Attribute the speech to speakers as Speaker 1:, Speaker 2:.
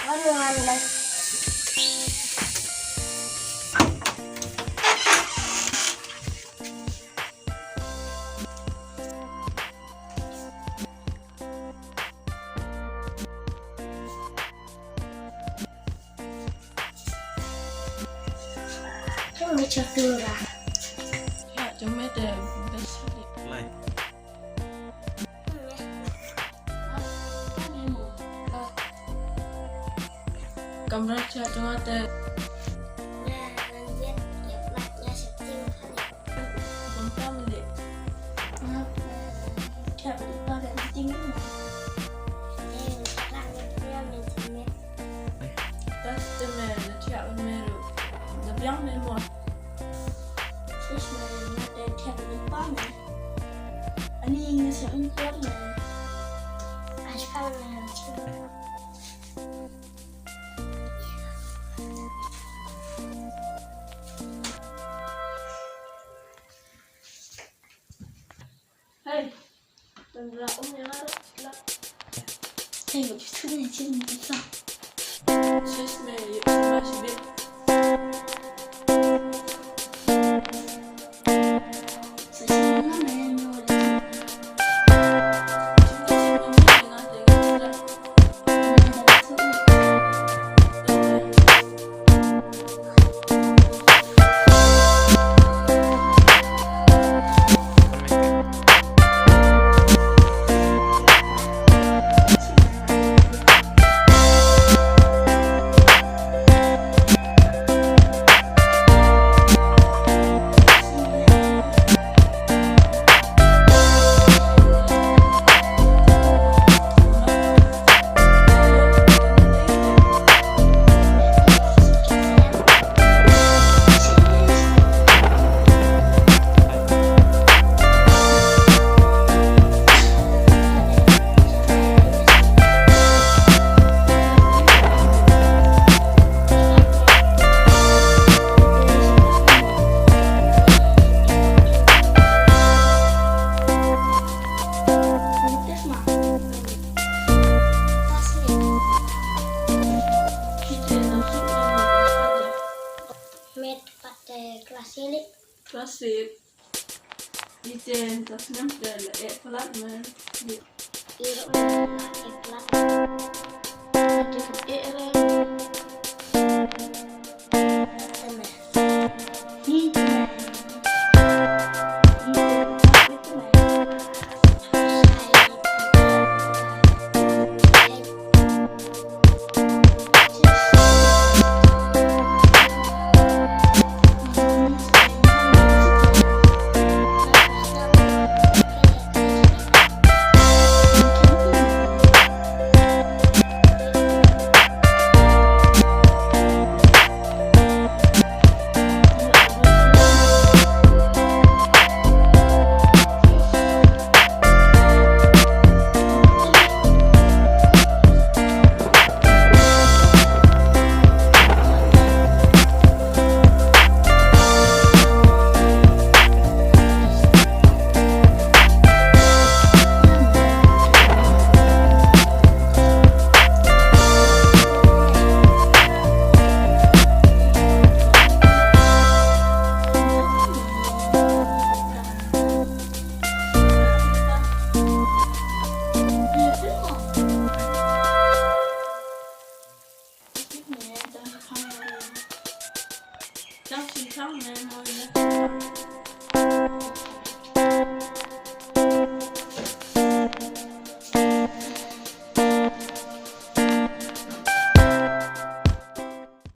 Speaker 1: Aduh, ngambil. Cuma ngecek dulu lah.
Speaker 2: Ya, cuma deh, besok deh.
Speaker 3: Mulai.
Speaker 2: Kamera cak cuma deh.
Speaker 1: Nah, lanjut ya platnya setting kali.
Speaker 2: Bentang deh.
Speaker 1: Siapa dipakai setting ini? Langitnya menjemit.
Speaker 2: Tas temen, cak meru. Nabiang memor.
Speaker 1: Terus mainnya dan siapa dipakai? Ini ngasih impor nih. Askal nih.
Speaker 2: Hei, tenggelam ya lah.
Speaker 1: Nggak bisa nih sini bisa.
Speaker 2: Sis me, yuk masih deh.
Speaker 1: Saya mana main dulu. Kelas ini
Speaker 2: Klasik. Ijen, tas nempel, pelat men.
Speaker 1: iru kelas
Speaker 2: Nanti era